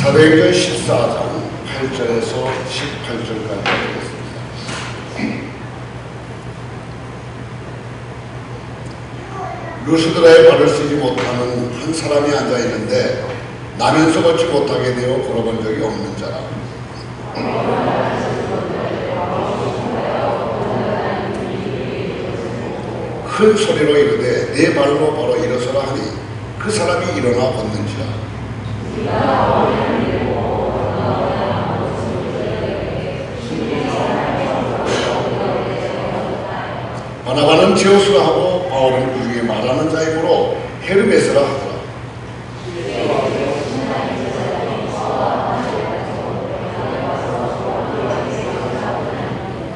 사도행전 14장 8절에서 18절까지 하겠습니다. 루스드라에 발을 쓰지 못하는 한 사람이 앉아있는데 나면서 걷지 못하게 되어 걸어본 적이 없는 자라. 큰 소리로 이르되 내 발로 바로 일어서라 하니 그 사람이 일어나 걷는지라. 바나바는 제우스라 하고 바울은 그 중에 말하는 자이므로 헤르메스라 하더라.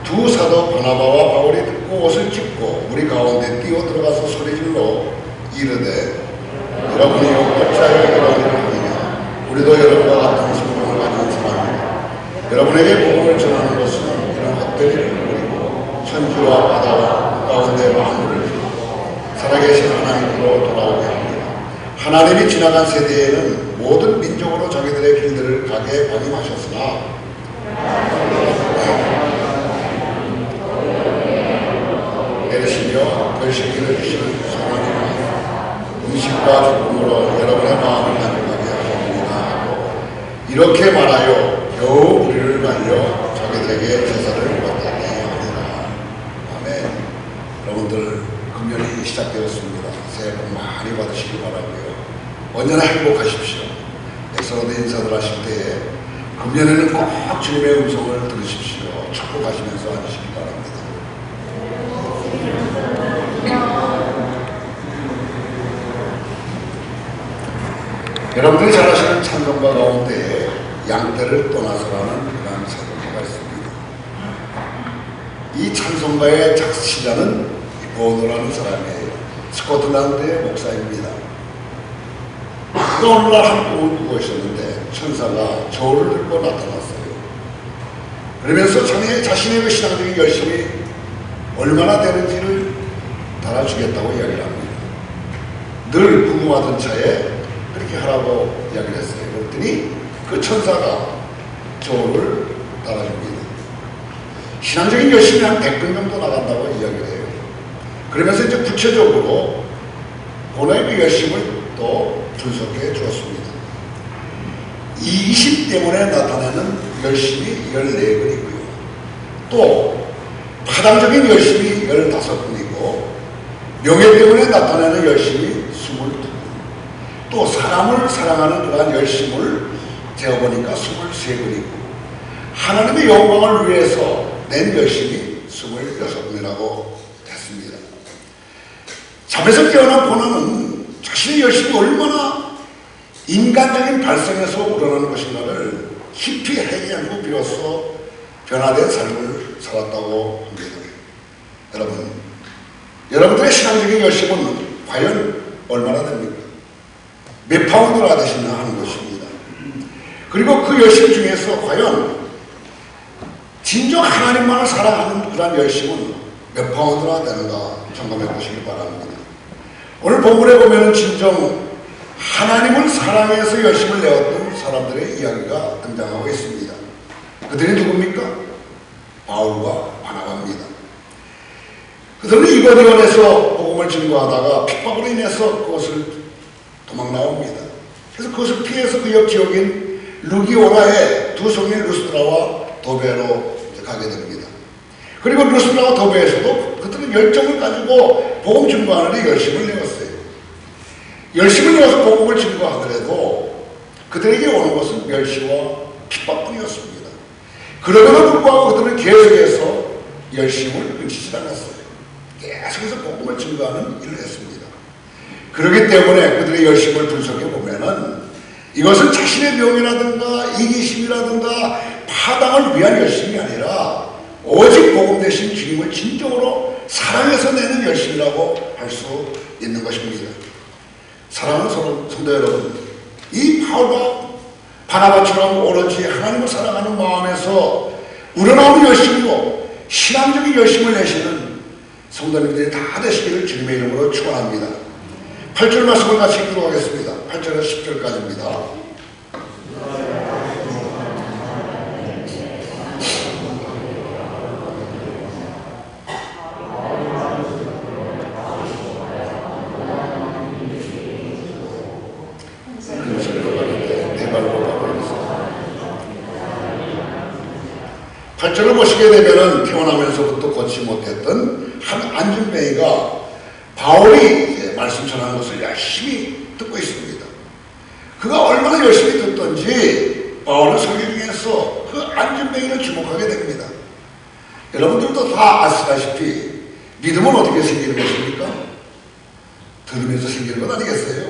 두 사도 바나바와 바울이 듣고 옷을 찢고 우리 가운데 뛰어 들어가서 소리질러 이르되 여러분이 어찌하여 이런 일을 하느냐. 우리도 여러분과 같은 성공을 가진 사람이다. 여러분에게 복음을 전하는 것은 이런 헛된 일을 버리고 천지와 바다와 가운데 만물을 피우고 살아계신 하나님으로 돌아오게 합니다. 하나님이 지나간 세대에는 모든 민족으로 자기들의 길들을 가게 방임하셨으나 내리시며 결실기를 주시는 하나님은 음식과 죽음으로 여러분의 마음을 만족하게 하십니다. 이렇게 말하여 겨우 우리를 말려 자기들에게 제사를 받게 하니라. 아멘. 여러분들 금년이 시작되었습니다. 새해 복 많이 받으시기 바라고요. 언제나 행복하십시오. 엑소로드 인사들 하실 때에 금년에는 꼭 주님의 음성을 들으십시오. 축복하시면서 앉으시기 바랍니다. 여러분들이 잘 아시는 찬송가 가운데 양떼를 떠나서라는 그런 찬송가가 있습니다. 이 찬송가의 작시자는 보너라는 사람이에요. 스코틀랜드의 목사입니다. 어느 날 한 꿈을 꾸고 있었는데 천사가 저울을 들고 나타났어요. 그러면서 자신의 그 신앙적인 열심이 얼마나 되는지를 달아주겠다고 이야기를 합니다. 늘 궁금하던 차에 그렇게 하라고 이야기를 했어요. 그랬더니 그 천사가 저울을 달아줍니다. 신앙적인 열심이 한 100분 정도 나간다고 이야기를 해요. 그러면서 이제 구체적으로 본인의 그 열심을 또 분석해 주었습니다. 이 20 때문에 나타나는 열심이 14분이고요. 또 파당적인 열심이 15분이고 명예 때문에 나타나는 열심이 22분. 또 사람을 사랑하는 그러한 열심을 재어보니까 23분이고 하나님의 영광을 위해서 낸 열심이 26분이라고 했습니다. 잠에서 깨어난 보나는 자신의 열심이 얼마나 인간적인 발성에서 우러나는 것인가를 깊이 회개하고 비로소 변화된 삶을 살았다고 합니다. 여러분들의 신앙적인 열심은 과연 얼마나 됩니까? 몇 파운드나 되시나 하는 것입니다. 그리고 그 열심 중에서 과연 진정 하나님만을 사랑하는 그런 열심은 몇 파운드나 되는가 점검해 보시기 바랍니다. 오늘 본문에 보면 진정 하나님을 사랑해서 열심을 내었던 사람들의 이야기가 등장하고 있습니다. 그들이 누굽니까? 바울과 바나바입니다. 그들은 이거니온에서 복음을 증거하다가 핍박으로 인해서 그것을 도망 나옵니다. 그래서 그것을 피해서 그 옆 지역인 루기오라의 두 성인 루스드라와 도베로 가게 됩니다. 그리고 루스드라와 도베에서도 그들은 열정을 가지고 복음 증거하는 데 열심을 내었어요. 열심을 내어서 복음을 증거하더라도 그들에게 오는 것은 멸시와 핍박뿐이었습니다. 그러고도 불구하고 그들은 계속해서 열심을 끊치지 않았어요. 계속해서 복음을 증거하는 일을 했습니다. 그렇기 때문에 그들의 열심을 분석해 보면은 이것은 자신의 명예라든가 이기심이라든가 파당을 위한 열심이 아니라 오직 복음 대신 주님을 진정으로 사랑해서 내는 열심이라고 할 수 있는 것입니다. 사랑하는 성도 여러분, 이 바울과 바나바처럼 오로지 하나님을 사랑하는 마음에서 우러나오는 열심으로 신앙적인 열심을 내시는 성도님들이 다 되시기를 주님의 이름으로 축원합니다. 8절 말씀을 같이 읽도록 하겠습니다. 8절에서 10절까지입니다. 팔절을 보시게 되면은 태어나면서부터 걷지 못했던 한 안진뱅이가 바울이 이제 말씀 전하는 것을 열심히 듣고 있습니다. 그가 얼마나 열심히 듣던지 바울은 설교 중에서 그 안진뱅이를 주목하게 됩니다. 여러분들도 다 아시다시피 믿음은 어떻게 생기는 것입니까? 들으면서 생기는 것 아니겠어요?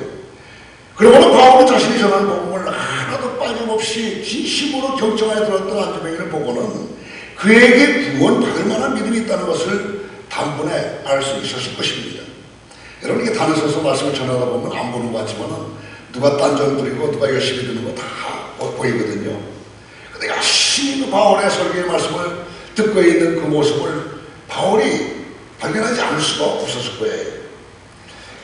그러고는 바울이 자신이 전하는 복음을 하나도 빠짐없이 진심으로 경청하여 들었던 안진뱅이를 보고는 그에게 구원받을 만한 믿음이 있다는 것을 단번에 알 수 있었을 것입니다. 여러분, 이게 단에 서서 말씀을 전하다 보면 안 보는 것 같지만 누가 딴전 부리고 누가 열심히 듣는 거 다 보이거든요. 근데 열심히 그 바울의 설교의 말씀을 듣고 있는 그 모습을 바울이 발견하지 않을 수가 없었을 거예요.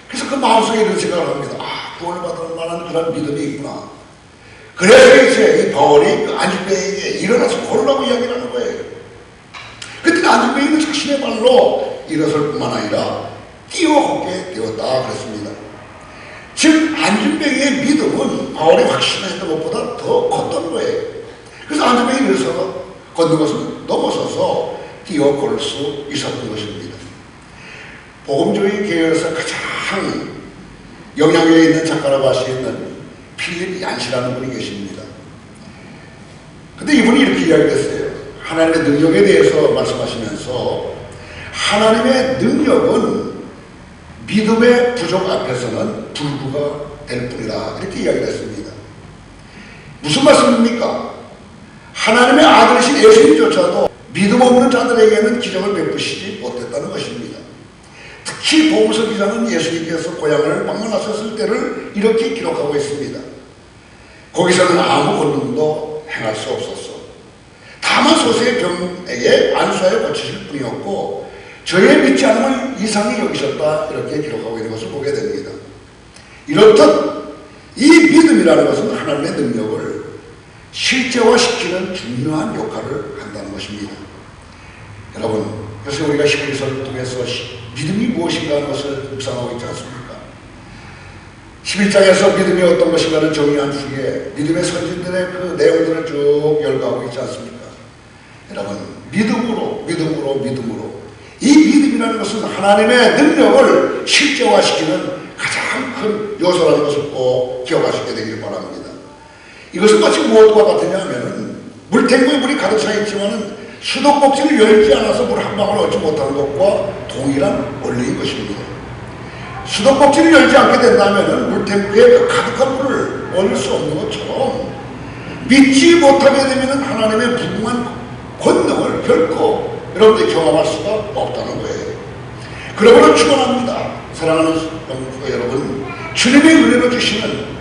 그래서 그 마음속에 이런 생각을 합니다. 아, 구원을 받을 만한 그런 믿음이 있구나. 그래서 이제 이 바울이 그 안진뱅이에게 일어나서 걸으라고 이야기를 하는 거예요. 그때 안진뱅이는 자신의 발로 일어설 뿐만 아니라 뛰어 걷게 되었다 그랬습니다. 즉 안진뱅이의 믿음은 바울이 확신했던 것보다 더 컸던 거예요. 그래서 안진뱅이 일어서서 걷는 것을 넘어서서 뛰어 걸을 수 있었던 것입니다. 복음주의 계열에서 가장 영향력 있는 작가라고 할 수 있는 필립 얀시라는 분이 계십니다. 근데 이분이 이렇게 이야기했어요. 하나님의 능력에 대해서 말씀하시면서 하나님의 능력은 믿음의 부족 앞에서는 불구가 될 뿐이다, 이렇게 이야기를 했습니다. 무슨 말씀입니까? 하나님의 아들이신 예수님조차도 믿음 없는 자들에게는 기적을 베푸시지 못했다는 것입니다. 특히 보험서 기자는 예수님께서 고향을 방문하셨을 때를 이렇게 기록하고 있습니다. 거기서는 아무 권능도 행할 수 없었어. 다만 소수의 병에게 안수하여 고치실 뿐이었고 저의 믿지 않음을 이상히 여기셨다, 이렇게 기록하고 있는 것을 보게 됩니다. 이렇듯 이 믿음이라는 것은 하나님의 능력을 실제화시키는 중요한 역할을 한다는 것입니다. 여러분, 그래서 우리가 히브리서를 통해서 믿음이 무엇인가 하는 것을 묵상하고 있지 않습니까? 11장에서 믿음이 어떤 것인가를 정의한 후에 믿음의 선진들의 그 내용들을 쭉 열거하고 있지 않습니까? 여러분, 믿음으로 이 믿음이라는 것은 하나님의 능력을 실제화시키는 가장 큰 요소라는 것을 꼭 기억하시게 되길 바랍니다. 이것은 마치 무엇과 같으냐 하면 물탱고에 물이 가득 차 있지만 수도꼭지를 열지 않아서 물 한 방울 얻지 못하는 것과 동일한 원리인 것입니다. 수도꼭지를 열지 않게 된다면 물탱고에 그 가득한 물을 얻을 수 없는 것처럼 믿지 못하게 되면 하나님의 무궁한 권능을 결코 여러분들이 경험할 수가 없다는 거예요. 그러므로 축원합니다. 사랑하는 여러분, 주님의 은혜로 주시는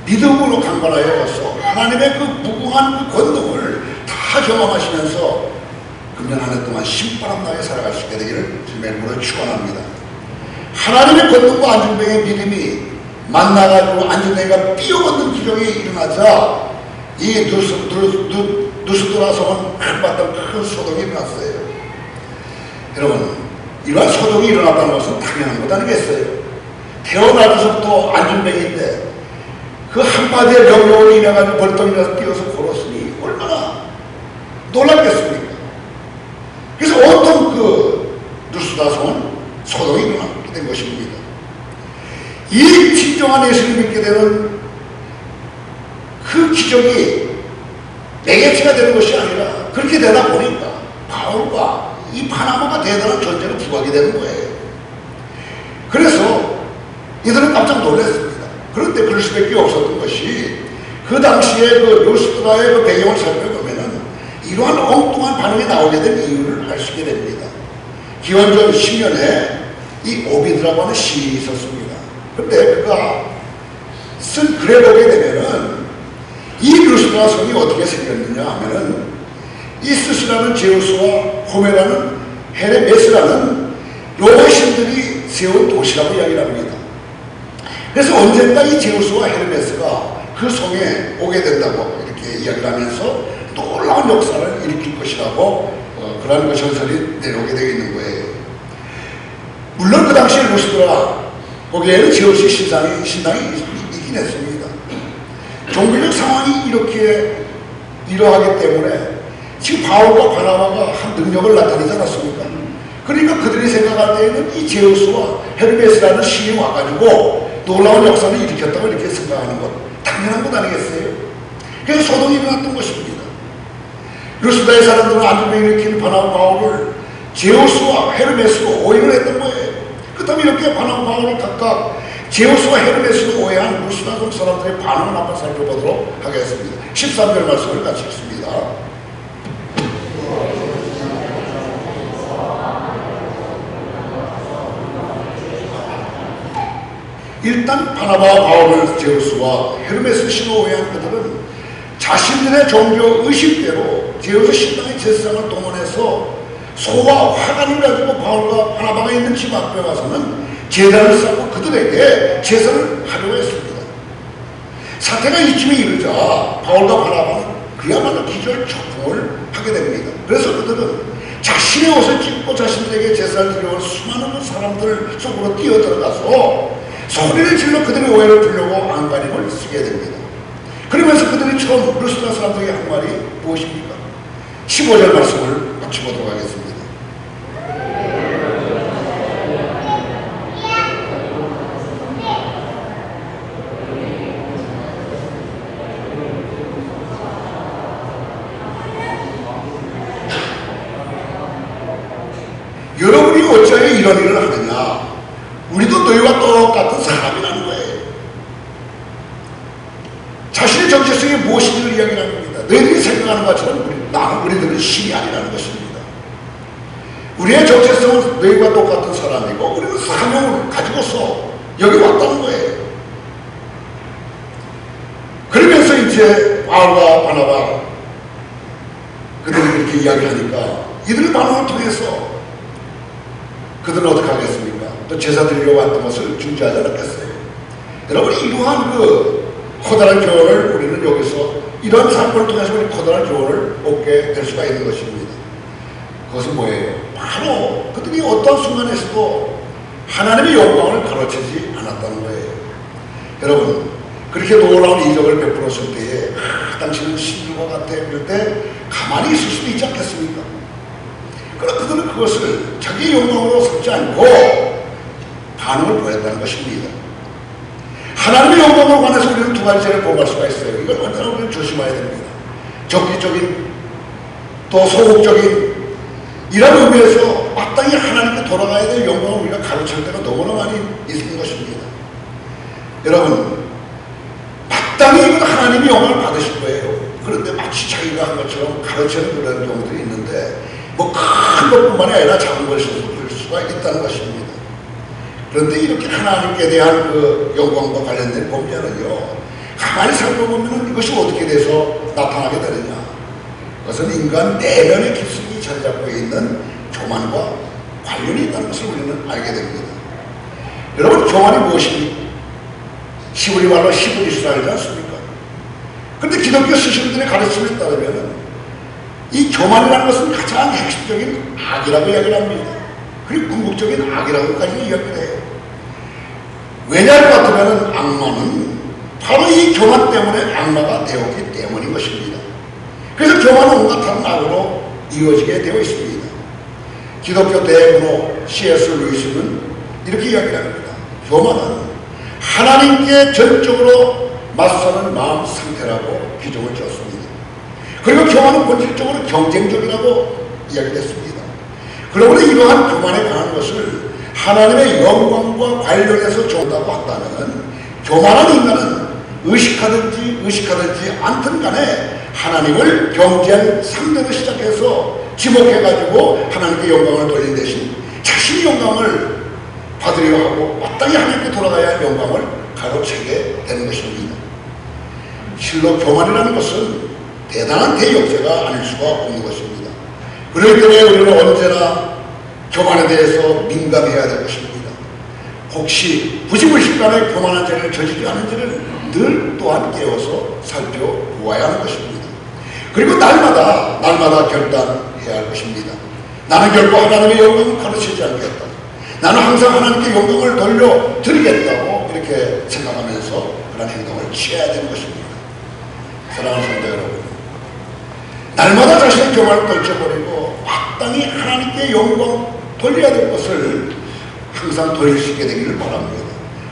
믿음으로 강건하여서 하나님의 그 무궁한 그 권능을 다 경험하시면서 금년 한 해 동안 신바람 나게 살아갈 수 있게 되기를 주님의 이름으로 축원합니다. 하나님의 권능과 안진뱅이의 믿음이 만나가지고 안진뱅이가 뛰어걷는 기적이 일어나자 이 누스드라성은 한바탕 큰 소동이 일어났어요. 여러분, 이러한 소동이 일어났다는 것은 당연한 것 아니겠어요? 태어나서부터 안진뱅이인데 그 한마디의 명령을 인해가지고 벌떡 일어나서 뛰어서 걸었으니 얼마나 놀랐겠습니까? 그래서 온통 그 누스드라성은 소동이 일어나게 된 것입니다. 이 진정한 예수를 믿게 되는 그 기적이 매개체가 되는 것이 아니라 그렇게 되다 보니까 바울과 이 바나바가 대단한 존재로 부각이 되는 거예요. 그래서 이들은 깜짝 놀랐습니다. 그런데 그럴 수밖에 없었던 것이 그 당시에 그 루스드라의 그 배경을 살펴보면은 이러한 엉뚱한 반응이 나오게 된 이유를 알 수 있게 됩니다. 기원전 10년에 이 오비드라고 하는 시인이 있었습니다. 그런데 그가 쓴 글에 보게 되면은 이 루스드라 성이 어떻게 생겼느냐 하면은 이스스라는 제우스와 호메라는 헤르메스라는 로마신들이 세운 도시라고 이야기를 합니다. 그래서 언젠가 이 제우스와 헤르메스가 그 성에 오게 된다고 이렇게 이야기를 하면서 놀라운 역사를 일으킬 것이라고 그러한 그 전설이 내려오게 되어 있는 거예요. 물론 그 당시에 루스드라 거기에는 제우스 신당이 있긴 했습니다. 종교적 상황이 이렇게 이러하기 때문에 지금 바울과 바나바가 한 능력을 나타내지 않았습니까? 그러니까 그들이 생각할 때에는 이 제우스와 헤르메스라는 신이 와가지고 놀라운 역사를 일으켰다고 이렇게 생각하는 것 당연한 것 아니겠어요? 그래서 소동이 일어났던 것입니다. 루스다의 사람들은 안중에 일으킨 바나바 바울을 제우스와 헤르메스로 오해를 했던 거예요. 그 다음에 이렇게 바나바 바울을 각각 제우스와 헤르메스로 오해한 루스다 성 사람들의 반응을 한번 살펴보도록 하겠습니다. 13절 말씀을 같이 읽습니다. 일단 바나바 바울을 제우스와 헤르메스 신으로 오해한 그들은 자신들의 종교 의식대로 제우스 신당의 제사장을 동원해서 소와 화관을 가지고 바울과 바나바가 있는 집 앞에 와서는 제단을 쌓고 그들에게 제사를 하려고 했습니다. 사태가 이쯤에 이르자 바울과 바나바는 그야말로 기절초풍을 하게 됩니다. 그래서 그들은 자신의 옷을 찢고 자신들에게 제사를 드려온 수많은 사람들 속으로 뛰어들어가서 소리를 질러 그들의 오해를 풀려고 안간힘을 쓰게 됩니다. 그러면서 그들이 처음 루스다 사람들에게 한 말이 무엇입니까? 15절 말씀을 같이 보도록 하겠습니다. 여러분이 어찌하여 이런 일을 하느냐? 우리도 너희와 똑같은 사람이라는 거예요. 자신의 정체성이 무엇인지를 이야기하는 겁니다. 너희들이 생각하는 것처럼 우리들은 신이 아니라는 것입니다. 우리의 정체성은 너희와 똑같은 사람이고 우리는 사명을 가지고서 여기 왔다는 거예요. 그러면서 이제 바울과 바나바 그들이 이렇게 이야기하니까 이들의 반응을 통해서 그들은 어떻게 하겠습니까? 또 제사 드리려고 왔던 것을 중지하지 않았겠어요? 여러분, 이러한 커다란 교훈을 우리는 여기서 이러한 사건을 통해서 우리 커다란 교훈을 얻게 될 수가 있는 것입니다. 그것은 뭐예요? 바로 그들이 어떤 순간에서도 하나님의 영광을 가르치지 않았다는 거예요. 여러분, 그렇게 놀라운 이적을 베풀었을 때에 당신은 신들과 같아 이럴 때 가만히 있을 수도 있지 않겠습니까? 그러나 그들은 그것을 자기의 영광으로 삼지 않고 반응을 보였다는 것입니다. 하나님의 영광으로 관해서 우리는 두 가지 죄를 범할 수가 있어요. 이걸 언제나 우리는 조심해야 됩니다. 적기적인 또 소극적인 이런 의미에서 마땅히 하나님께 돌아가야 될 영광을 우리가 가르칠 때가 너무나 많이 있는 것입니다. 여러분, 마땅히 하나님이 영광을 받으실 거예요. 그런데 마치 자기가 한 것처럼 가르치는 그런 경우들이 있는데 큰 것뿐만 아니라 작은 것에서도 그럴 수가 있다는 것입니다. 그런데 이렇게 하나님께 대한 그 영광과 관련된 범죄는요, 가만히 살펴보면 이것이 어떻게 돼서 나타나게 되느냐. 그것은 인간 내면의 깊숙이 자리 잡고 있는 교만과 관련이 있다는 것을 우리는 알게 됩니다. 여러분, 교만이 무엇입니까? 히브리 말로 히브리스라이지 않습니까? 그런데 기독교 스승들의 가르침에 따르면 이 교만이라는 것은 가장 핵심적인 악이라고 이야기를 합니다. 그리고 궁극적인 악이라고까지 이야기를 해요. 왜냐할 것 같으면 악마는 바로 이 교만 때문에 악마가 되었기 때문인 것입니다. 그래서 교만은 온갖 다른 악으로 이어지게 되어 있습니다. 기독교 대문호 C.S. 루이스는 이렇게 이야기를 합니다. 교만은 하나님께 전적으로 맞서는 마음 상태라고 규정을 지었습니다. 그리고 교만은 본질적으로 경쟁적이라고 이야기했습니다. 그러므로 이러한 교만에 관한 것을 하나님의 영광과 관련해서 좋다고 한다면 교만한 인간은 의식하든지 않든 간에 하나님을 경쟁 상대로 시작해서 지목해가지고 하나님께 영광을 돌린 대신 자신의 영광을 받으려 하고 마땅히 하나님께 돌아가야 할 영광을 가로채게 되는 것입니다. 실로 교만이라는 것은 대단한 대역죄가 아닐 수가 없는 것입니다. 그렇기 때문에 우리는 언제나 교만에 대해서 민감해야 될 것입니다. 혹시 부지불식간에 교만한 죄를 저지르지 않은지를 늘 또한 깨워서 살펴보아야 하는 것입니다. 그리고 날마다 결단해야 할 것입니다. 나는 결코 하나님의 영광을 가르치지 않겠다. 나는 항상 하나님께 영광을 돌려드리겠다고 이렇게 생각하면서 그런 행동을 취해야 되는 것입니다. 사랑하는 성도 여러분, 날마다 자신의 그 교만을 떨쳐버리고 마땅히 하나님께 영광 돌려야 될 것을 항상 돌릴 수 있게 되기를 바랍니다.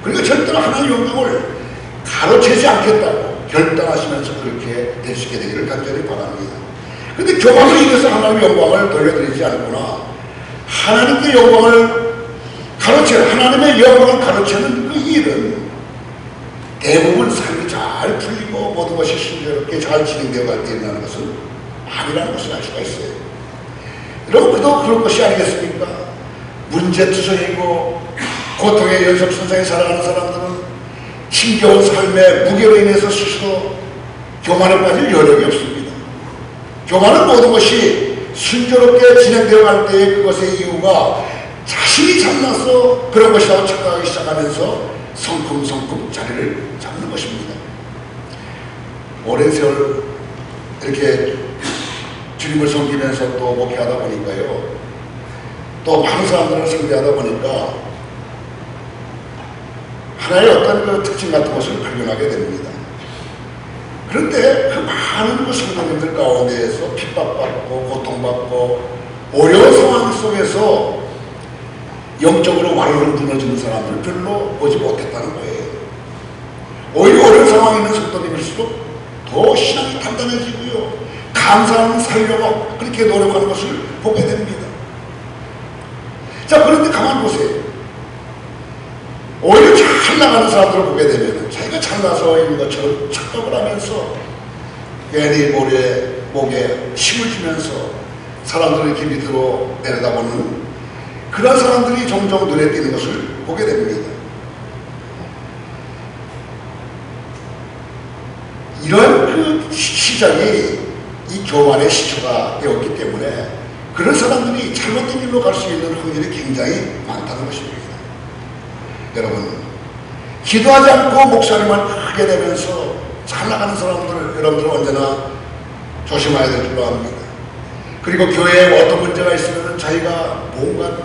그리고 절대로 하나님의 영광을 가로채지 않겠다고 결단하시면서 그렇게 될 수 있게 되기를 간절히 바랍니다. 그런데 교만으로 인해서 하나님의 영광을 돌려드리지 않거나 하나님께 영광을 하나님의 영광을 가로채는 그 일은 대부분 삶이 잘 풀리고 모든 것이 순조롭게 잘 진행되어 갈 때 일어나는 것은 아니라는 것을 알 수가 있어요. 여러분, 그도 그럴 것이 아니겠습니까? 문제투성이고 고통의 연속선상에 살아가는 사람들은 힘겨운 삶의 무게로 인해서 스스로 교만에 빠질 여력이 없습니다. 교만은 모든 것이 순조롭게 진행되어 갈 때의 그것의 이유가 자신이 잘나서 그런 것이라고 착각하기 시작하면서 성큼성큼 자리를 잡는 것입니다. 오랜 세월 이렇게 주님을 섬기면서 또 목회하다 보니까요, 또 많은 사람들을 상대하다 보니까 하나의 어떤 그 특징 같은 것을 발견하게 됩니다. 그런데 그 많은 그 성도님들 가운데에서 핍박받고 고통받고 어려운 상황 속에서 영적으로 와르르 무너지는 사람들을 별로 보지 못했다는 거예요. 오히려 어려운 상황에 있는 성도님일수록 더 신앙이 단단해지고요, 감사하는 살려고 그렇게 노력하는 것을 보게 됩니다. 자, 그런데 가만히 보세요. 오히려 잘 나가는 사람들을 보게 되면 자기가 잘나서 있는 것처럼 착각을 하면서 괜히 목에 힘을 주면서 사람들을 이렇게 밑으로 내려다보는 그런 사람들이 종종 눈에 띄는 것을 보게 됩니다. 이런 그 시작이 이 교만의 시초가 되었기 때문에 그런 사람들이 잘못된 길로 갈 수 있는 확률이 굉장히 많다는 것입니다. 여러분, 기도하지 않고 목소리만 크게 내면서 잘 나가는 사람들, 여러분들은 언제나 조심해야 될 줄로 압니다. 그리고 교회에 어떤 문제가 있으면 자기가 뭔가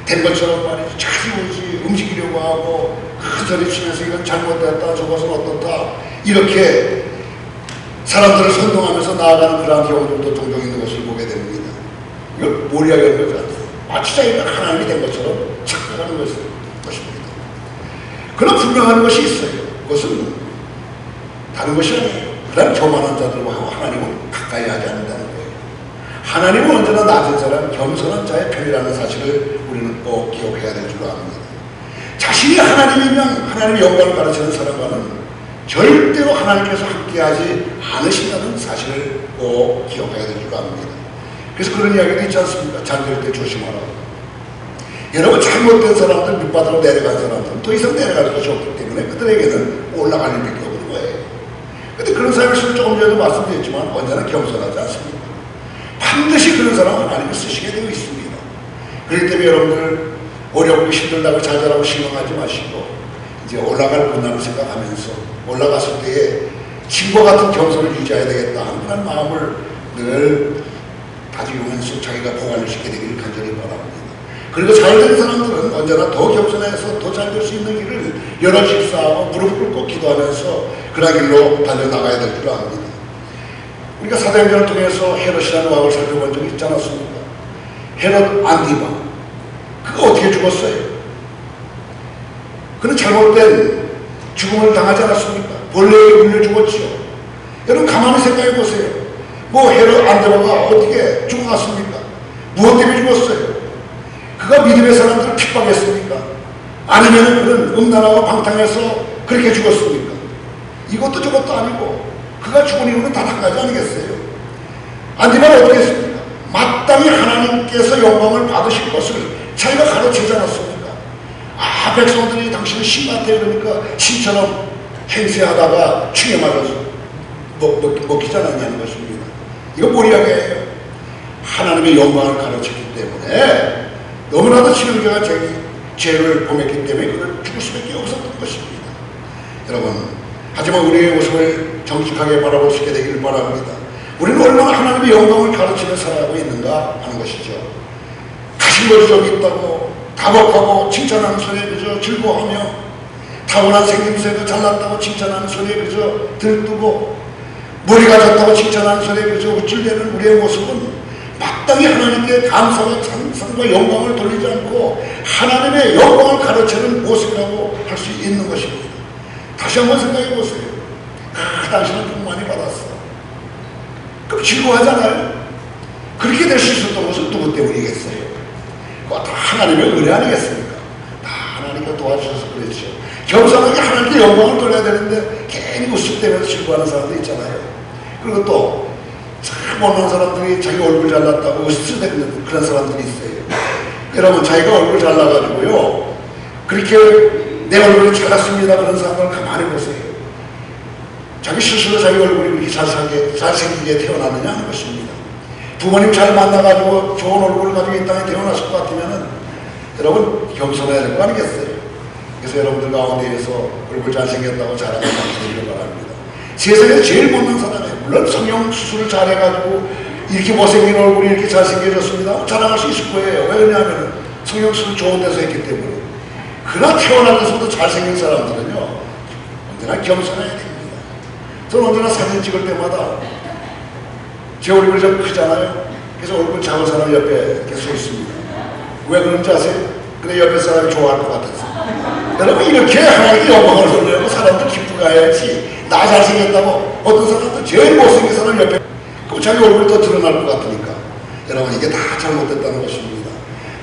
된 것처럼 말이지 자기오지 움직이려고 하고 큰 소리 치면서 이건 잘못됐다, 저것은 어떻다, 이렇게 사람들을 선동하면서 나아가는 그러한 경우들도 종종 있는 것을 보게 됩니다. 이걸 몰이하게 하는 거죠. 마치 자기가 하나님이 된 것처럼 착각하는 것입니다. 그런 분명한 것이 있어요. 그것은 다른 것이 아니에요. 그런 교만한 자들과 하나님은 가까이 하지 않는다는 거예요. 하나님은 언제나 낮은 사람, 겸손한 자의 편이라는 사실을 우리는 꼭 기억해야 될 줄로 압니다. 자신이 하나님이면 하나님의 영광을 가르치는 사람과는 절대로 하나님께서 함께하지 않으신다는 사실을 꼭 기억해야 될 줄로 압니다. 그래서 그런 이야기도 있지 않습니까? 잠들 때 조심하라고. 여러분, 잘못된 사람들, 밑바닥으로 내려간 사람들은 더 이상 내려갈 것이 없기 때문에 그들에게는 올라갈 일밖에 없는 거예요. 그런데 그런 사람을 조금 전에도 말씀드렸지만 언제나 겸손하지 않습니다. 반드시 그런 사람은 하나님을 쓰시게 되어 있습니다. 그렇기 때문에 여러분들 어렵고 힘들다고 좌절하고 실망하지 마시고 이제 올라갈 분량을 생각하면서 올라갔을 때에 진과 같은 겸손을 유지해야 되겠다 하는 그런 마음을 늘 가지면서 자기가 보관을 시키게 되기를 간절히 바랍니다. 그리고 잘된 사람들은 언제나 더 겸손해서 더 잘 될 수 있는 길을 여러 집사하고 무릎 꿇고 기도하면서 그런 길로 달려나가야 될 줄 압니다. 우리가 사도행전을 통해서 헤롯이라는 왕을 살펴본 적이 있지 않았습니까? 헤롯 안디바, 그가 어떻게 죽었어요? 그는 잘못된 죽음을 당하지 않았습니까? 벌레에 물려 죽었지요. 여러분, 가만히 생각해 보세요. 헤롯 안디바가 어떻게 죽어갔습니까? 무엇 때문에 죽었어요? 그가 믿음의 사람들을 핍박했습니까? 아니면 그는 음란하고 방탕해서 그렇게 죽었습니까? 이것도 저것도 아니고 그가 죽은 이유는 단 한 가지 아니겠어요? 안디바는 어떻게 했습니까? 마땅히 하나님께서 영광을 받으실 것을 자기가 가르치지 않았습니까? 백성들이 당신은 신 같아요. 그러니까 신처럼 행세하다가 충에 맞아서 먹히지 않았냐는 것입니다. 이거 뭘 이야기해요? 하나님의 영광을 가르쳤기 때문에 너무나도 지명자가 죄를 범했기 때문에 그걸 죽을 수밖에 없었던 것입니다. 여러분, 하지만 우리의 모습을 정직하게 바라볼 수 있게 되기를 바랍니다. 우리는 얼마나 하나님의 영광을 가르치며 살아가고 있는가 하는 것이죠. 가진 것이 좀 있다고 다복하고 칭찬하는 소리에 그저 즐거워하며 타고난 생김새도 잘났다고 칭찬하는 소리에 그저 들뜨고 머리가 좋다고 칭찬하는 소리에 그저 우쭐대는 우리의 모습은 마땅히 하나님께 감사와 찬송과 영광을 돌리지 않고 하나님의 영광을 가르치는 모습이라고 할 수 있는 것입니다. 다시 한번 생각해 보세요. 당신은 돈 많이 받았어. 그럼 즐거워하잖아요. 그렇게 될 수 있었던 것은 누구 때문이겠어요? 그거 다 하나님의 은혜 아니겠습니까? 다 하나님께 도와주셔서 그렇죠. 겸손하게 하나님께 영광을 돌려야 되는데 괜히 우습대면서 즐거워하는 사람도 있잖아요. 그리고 또 참 못난 사람들이 자기 얼굴 잘났다고 으스대는 그런 사람들이 있어요. 여러분, 자기가 얼굴 잘나가지고요, 그렇게 내 얼굴이 잘났습니다 그런 사람을 가만히 보세요. 자기 스스로 자기 얼굴이 그렇게 잘생기게 태어나느냐 하는 것입니다. 부모님 잘 만나가지고 좋은 얼굴을 가지고 이 땅에 태어났을 것 같으면은 여러분 겸손해야 될 거 아니겠어요? 그래서 여러분들 가운데에서 얼굴 잘생겼다고 자랑을 드리는 바랍니다. 세상에서 제일 못난 사람이에요. 물론 성형 수술을 잘해가지고 이렇게 못생긴 얼굴이 이렇게 잘생겨졌습니다. 자랑할 수 있을 거예요. 왜 그러냐면 성형 수술 좋은 데서 했기 때문에. 그러나 태어나면서도 잘생긴 사람들은요, 언제나 겸손해야 됩니다. 저는 언제나 사진 찍을 때마다 제 얼굴이 좀 크잖아요. 그래서 얼굴 작은 사람 옆에 이렇게 서 있습니다. 왜 그런지 아세요? 근데 옆에 사람이 좋아할 것 같아서. 여러분, 이렇게 하나님께 영광을 돌리려고 사람들 기쁘게 해야지. 나 잘생겼다고 어떤 사람도 제일 못생긴 사람 옆에 그럼 자기 얼굴이 더 드러날 것 같으니까. 여러분, 이게 다 잘못됐다는 것입니다.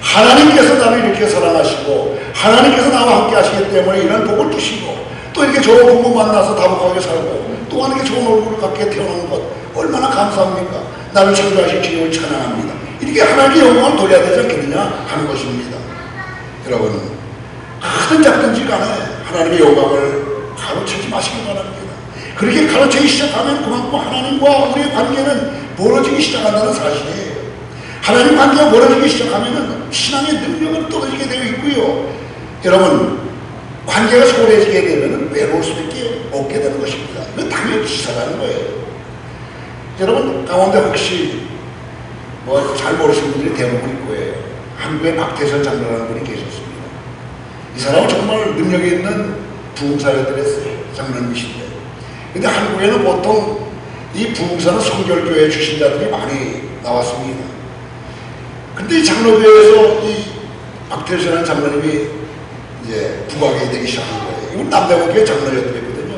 하나님께서 나를 이렇게 사랑하시고 하나님께서 나와 함께 하시기 때문에 이런 복을 주시고 또 이렇게 좋은 부모 만나서 다복하게 살고 또 이렇게 좋은 얼굴을 갖게 태어난 것 얼마나 감사합니까? 나를 창조하신 주님을 찬양합니다. 이렇게 하나님께 영광을 돌려야 되지 않겠느냐 하는 것입니다. 여러분, 크든 작든지 간에 하나님의 영광을 가로채지 마시기 바랍니다. 그렇게 가로채기 시작하면 그만큼 하나님과 우리의 관계는 멀어지기 시작한다는 사실이에요. 하나님 관계가 멀어지기 시작하면 신앙의 능력은 떨어지게 되어 있고요. 여러분, 관계가 소홀해지게 되면 외로울 수밖에 없게 되는 것입니다. 이건 당연히 기사라는 거예요. 여러분 가운데 혹시 뭐 잘 모르시는 분들이 대부분일 거예요. 한국에 박태선 장로라는 분이 계셨습니다. 이 사람은 정말 능력이 있는 부흥사였더랬어요. 장로님이신데. 근데 한국에는 보통 이 부흥사는 성결교회 출신자들이 많이 나왔습니다. 근데 이 장로교회에서 이 박태선이라는 장로님이 이제 부각이 되기 시작한 거예요. 이건 남대문교회 장로였거든요.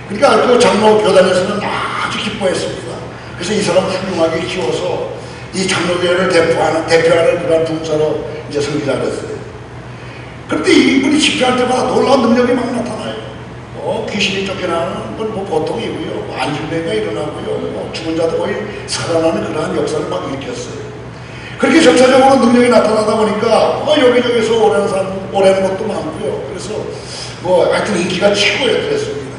그러니까 그 장로 교단에서는 아주 기뻐했습니다. 그래서 이 사람 훌륭하게 키워서 이 장로교회를 대표하는 그런 부흥사로 이제 섬기자 그랬어요. 그런데 이분이 집회할 때마다 놀라운 능력이 막 나타나요. 귀신이 쫓겨나는 건 뭐 보통이고요. 안진배가 일어나고요. 죽은 자도 거의 살아나는 그러한 역사를 막 일으켰어요. 그렇게 전체적으로 능력이 나타나다 보니까 여기저기서 오라는 것도 많고요. 그래서 뭐 하여튼 인기가 최고였습니다.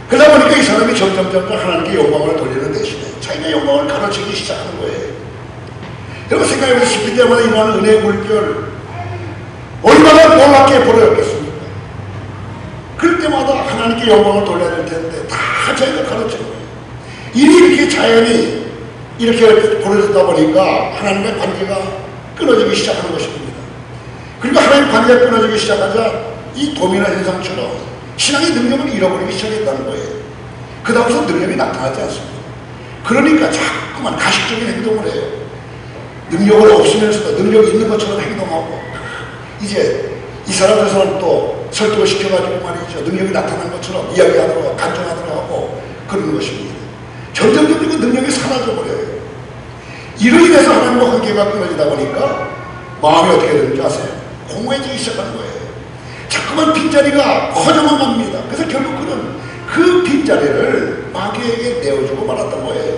그러다 보니까 이 사람이 점점 하나님께 영광을 돌리는 대신에 자기가 영광을 가르치기 시작하는 거예요. 여러분 생각해보세요. 집회 때마다 일어나는 은혜의 물결 얼마나 놀랍게 벌어졌겠습니까? 그럴 때마다 하나님께 영광을 돌려야 될 텐데 다 자기가 가르치는 거예요. 일이 이렇게 자연이 이렇게 벌어지다 보니까 하나님의 관계가 끊어지기 시작하는 것입니다. 그리고 하나님의 관계가 끊어지기 시작하자 이 도미나 현상처럼 신앙의 능력을 잃어버리기 시작했다는 거예요. 그 다음부터 능력이 나타나지 않습니다. 그러니까 자꾸만 가식적인 행동을 해요. 능력을 없으면서도 능력이 있는 것처럼 행동하고 이제 이 사람들은 또 설득을 시켜가지고 말이죠. 능력이 나타난 것처럼 이야기하더라고 간증하더라고 그러는 것입니다. 점점 그 능력이 사라져버려요. 이로 인해서 하나님과 관계가 끊어지다 보니까 마음이 어떻게 되는지 아세요? 공허해지기 시작하는 거예요. 자꾸만 빈자리가 커져만 갑니다. 그래서 결국 그는 그 빈자리를 마귀에게 내어주고 말았던 거예요.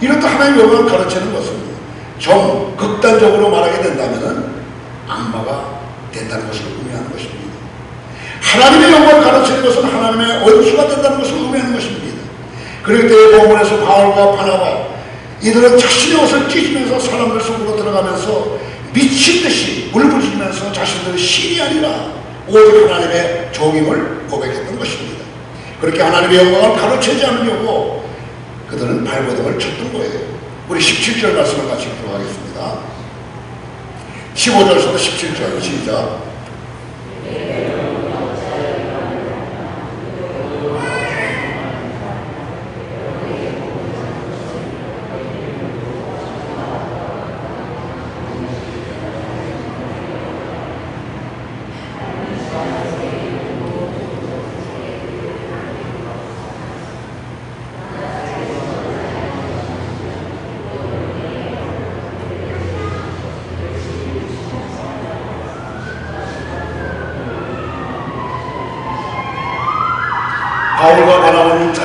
이렇다 하나님의 영광을 가르치는 것은 좀 극단적으로 말하게 된다면 악마가 된다는 것을 의미하는 것입니다. 하나님의 영광을 가르치는 것은 하나님의 원수가 된다는 것을 의미하는 것입니다. 그럴 때 본문에서 바울과 바나바 이들은 자신의 옷을 찢으면서 사람들 속으로 들어가면서 미친듯이 울부짖으면서 자신들의 신이 아니라 오직 하나님의 종임을 고백했던 것입니다. 그렇게 하나님의 영광을 가로채지 않으려고 그들은 발버둥을 쳤던 거예요. 우리 17절 말씀을 같이 읽도록 하겠습니다. 15절부터 17절 시작.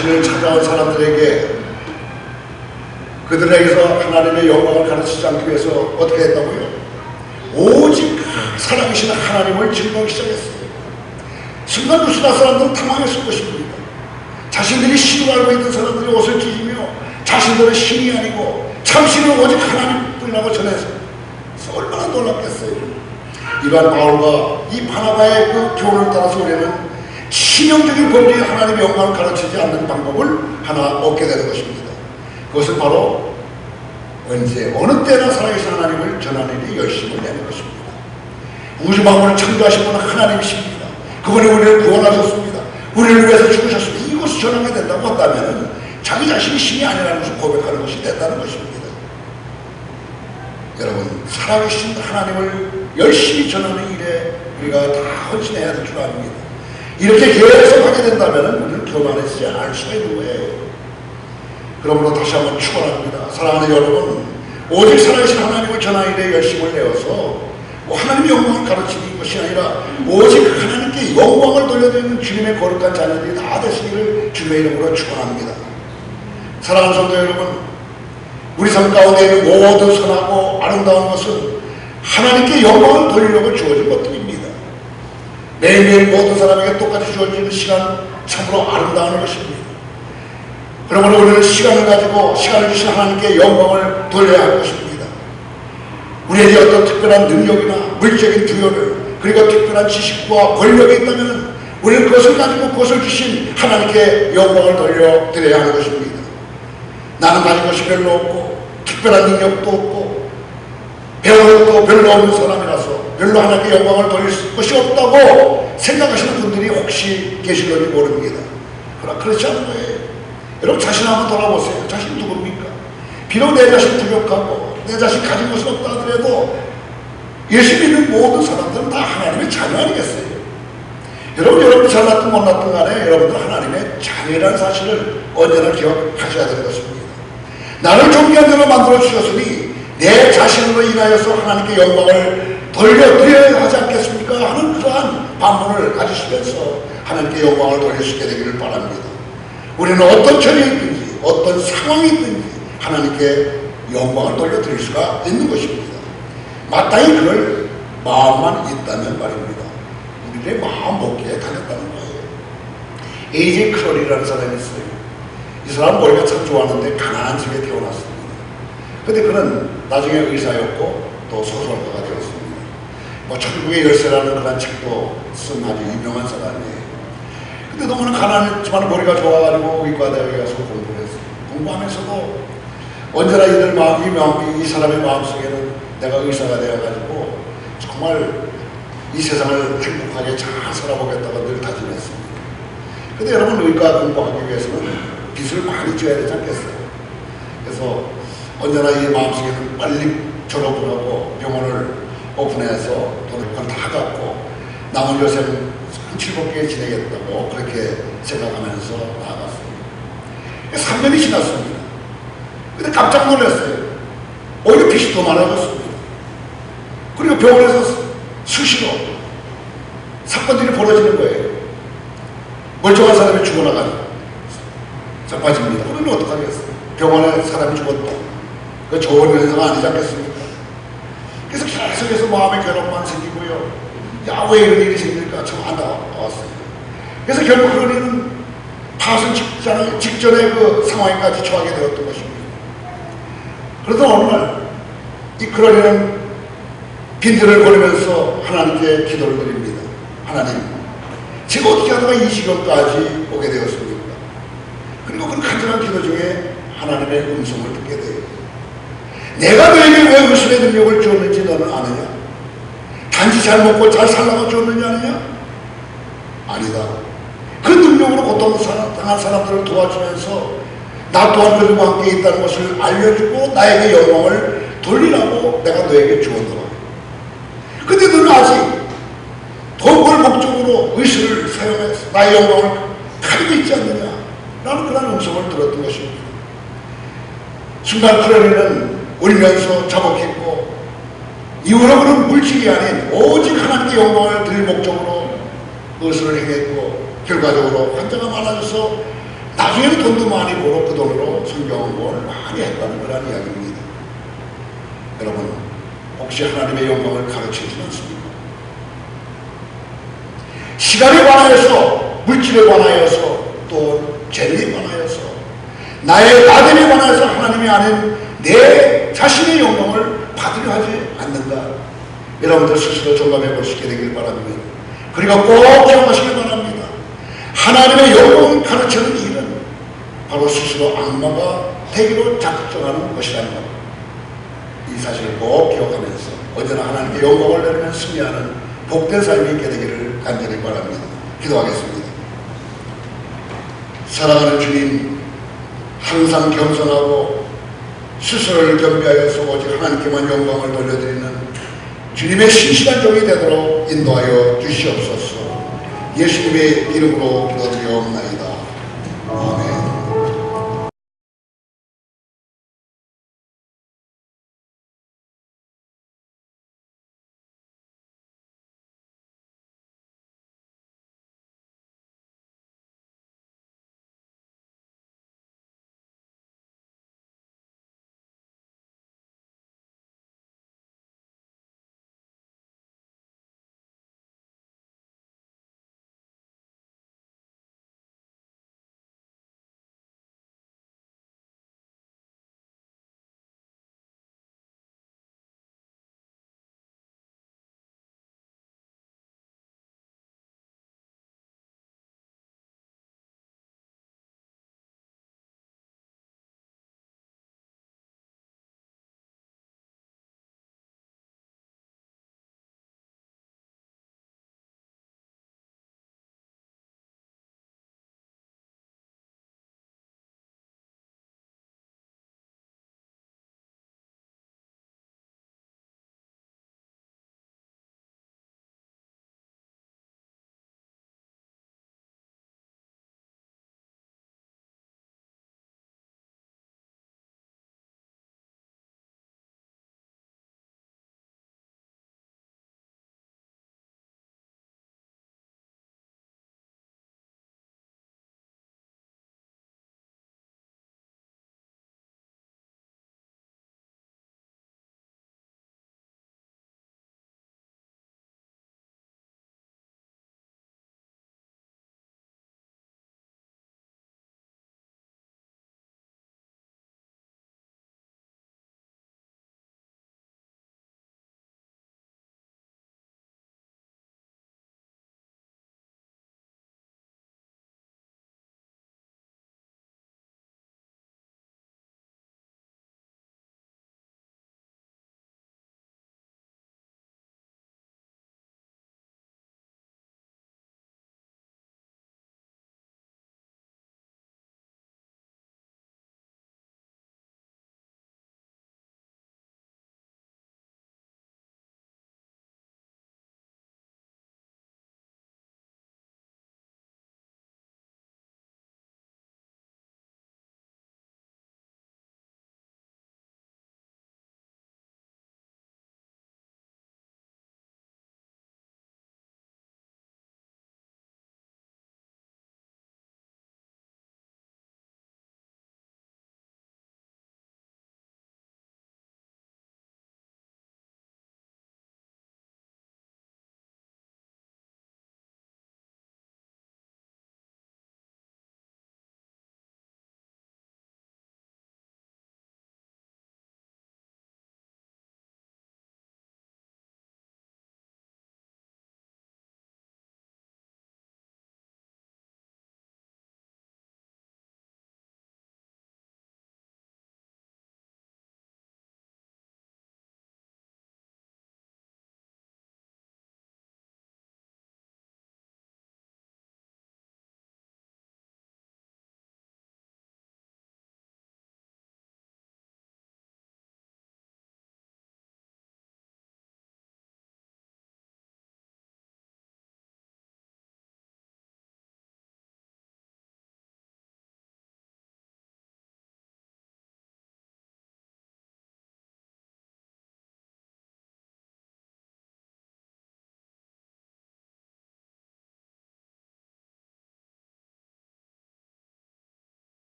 자신을 찾아온 사람들에게 그들에게서 하나님의 영광을 가르치지 않기 위해서 어떻게 했다고요? 오직 살아계신 하나님을 증거하기 시작했어요. 순간 루스라 사람들은 당황했을 것입니다. 자신들이 신을 알고 있는 사람들이 옷을 찢으며 자신들은 신이 아니고 참신은 오직 하나님뿐이라고 전해서 얼마나 놀랍겠어요. 이러한 바울과 이 바나바의 그 교훈을 따라서 우리는 치명적인 범죄에 하나님의 영광을 가르치지 않는 방법을 하나 얻게 되는 것입니다. 그것은 바로 언제 어느 때나 살아계신 하나님을 전하는 일에 열심을 내는 것입니다. 우주 만물을 창조하신 분은 하나님이십니다. 그분이 우리를 구원하셨습니다. 우리를 위해서 죽으셨습니다. 이것을 전하게 된다고 한다면 자기 자신이 신이 아니라는 것을 고백하는 것이 된다는 것입니다. 여러분, 살아계신 하나님을 열심히 전하는 일에 우리가 다 헌신해야 될 줄 압니다. 이렇게 계속 하게 된다면 우리는 교만해지지 않을 수가 있는 거예요. 그러므로 다시 한번 축원합니다. 사랑하는 여러분, 오직 살아계신 하나님을 전하는 일에 열심을 내어서 하나님의 영광을 가르치는 것이 아니라 오직 하나님께 영광을 돌려드리는 주님의 거룩한 자녀들이 다 되시기를 주님의 이름으로 축원합니다. 사랑하는 성도 여러분, 우리 삶 가운데 있는 모든 선하고 아름다운 것은 하나님께 영광을 돌리려고 주어진 것들입니다. 매일매일 모든 사람에게 똑같이 주어지는 시간 참으로 아름다운 것입니다. 그러므로 우리는 시간을 가지고 시간을 주신 하나님께 영광을 돌려야 할 것입니다. 우리에게 어떤 특별한 능력이나 물질적인 부여를 그리고 특별한 지식과 권력이 있다면 우리는 그것을 가지고 그것을 주신 하나님께 영광을 돌려드려야 하는 것입니다. 나는 가진 것이 별로 없고 특별한 능력도 없고 배우는 것도 별로 없는 사람이라서 별로 하나님께 영광을 돌릴 것이 없다고 생각하시는 분들이 혹시 계실런지 모릅니다. 그러나 그렇지 않은 거예요. 여러분 자신 한번 돌아보세요. 자신 누굽니까? 비록 내 자신 부족하고 내 자신 가진 것은 없다 하더라도 예수 믿는 모든 사람들은 다 하나님의 자녀 아니겠어요? 여러분 잘났든 못났든 간에 여러분들 하나님의 자녀라는 사실을 언제나 기억하셔야 될 것입니다. 나를 존귀한 대로 만들어 주셨으니 내 자신으로 인하여서 하나님께 영광을 돌려드려야 하지 않겠습니까? 하는 그러한 반문을 가지시면서 하나님께 영광을 돌릴 수 있게 되기를 바랍니다. 우리는 어떤 처지에 있든지 어떤 상황이 있든지 하나님께 영광을 돌려드릴 수가 있는 것입니다. 마땅히 그럴 마음만 있다면 말입니다. 우리의 마음 먹기에 달렸다는 거예요. 에이지 크롤이라는 사람이 있어요. 이 사람은 머리가 참 좋았는데 가난한 집에 태어났습니다. 근데 그는 나중에 의사였고 또 소설가가 되었습니다. 뭐 천국의 열쇠라는 그런 책도 쓴 아주 유명한 사람이에요. 근데 너무나 가난했지만 머리가 좋아가지고 의과대학에 가서 공부를 했어요. 공부하면서도 언제나 이 사람의 마음속에는 내가 의사가 되어가지고 정말 이 세상을 행복하게 잘 살아보겠다고 늘 다짐했습니다. 근데 여러분 의과 공부하기 위해서는 빚을 많이 져야 되지 않겠어요? 그래서 언제나 이 마음속에는 빨리 졸업을 하고 병원을 오픈해서 돈을 다 갚고 남은 여생 7-8개월 지내겠다고 그렇게 생각하면서 나아갔습니다. 3년이 지났습니다. 근데 깜짝 놀랐어요. 오히려 빚이 더 많아졌습니다. 그리고 병원에서 수시로 사건들이 벌어지는 거예요. 멀쩡한 사람이 죽어나가니까 자빠집니다. 우리는 어떡하겠어요? 병원에 사람이 죽었다. 그 좋은 현상 아니지 않겠습니까? 그래서 계속해서 마음의 괴롭만 생기고요. 야, 왜 이런 일이 생길까? 참 안타까웠어요. 그래서 결국 그러니는 파손 직전의 그 상황까지 처하게 되었던 것입니다. 그러던 어느 날, 이 그러니는 빈들을 거리면서 하나님께 기도를 드립니다. 하나님, 제가 어떻게 하다가 이 지경까지 오게 되었습니까? 그리고 그 간절한 기도 중에 하나님의 음성을 듣게 돼요. 내가 너에게 왜 의술의 능력을 주었는지 너는 아느냐? 단지 잘 먹고 잘 살라고 주었느냐 아니냐? 아니다. 그 능력으로 고통당한 사람들을 도와주면서 나 또한 그들과 함께 있다는 것을 알려주고 나에게 영광을 돌리라고 내가 너에게 주었노라. 근데 너는 아직 돈벌 목적으로 의술을 사용해서 나의 영광을 가지고 있지 않느냐? 라는 그런 음성을 들었던 것입니다. 순간 크로니는 울면서 자복했고 이후로 그는 물질이 아닌 오직 하나님께 영광을 드릴 목적으로 의술을 행했고 결과적으로 환자가 많아져서 나중에는 돈도 많이 벌어 그 돈으로 성경공부를 많이 했다는 그런 이야기입니다. 여러분, 혹시 하나님의 영광을 가르치지 않습니까? 시간에 관하여서, 물질에 관하여서, 또 재능에 관하여서, 나의 나됨에 관하여서 하나님이 아닌 내 자신의 영광을 받으려 하지 않는가? 여러분들 스스로 점검해 볼 수 있게 되길 바랍니다. 그리고 꼭 기억하시기 바랍니다. 하나님의 영광을 가르치는 일은 바로 스스로 악마가 되기로 작정하는 것이라는 것. 이 사실을 꼭 기억하면서 언제나 하나님께 영광을 내리며 승리하는 복된 삶이 있게 되기를 간절히 바랍니다. 기도하겠습니다. 사랑하는 주님, 항상 겸손하고 스스로를 겸비하여서 오직 하나님께만 영광을 돌려드리는 주님의 신실한 종이 되도록 인도하여 주시옵소서. 예수님의 이름으로 기도드리옵나이다.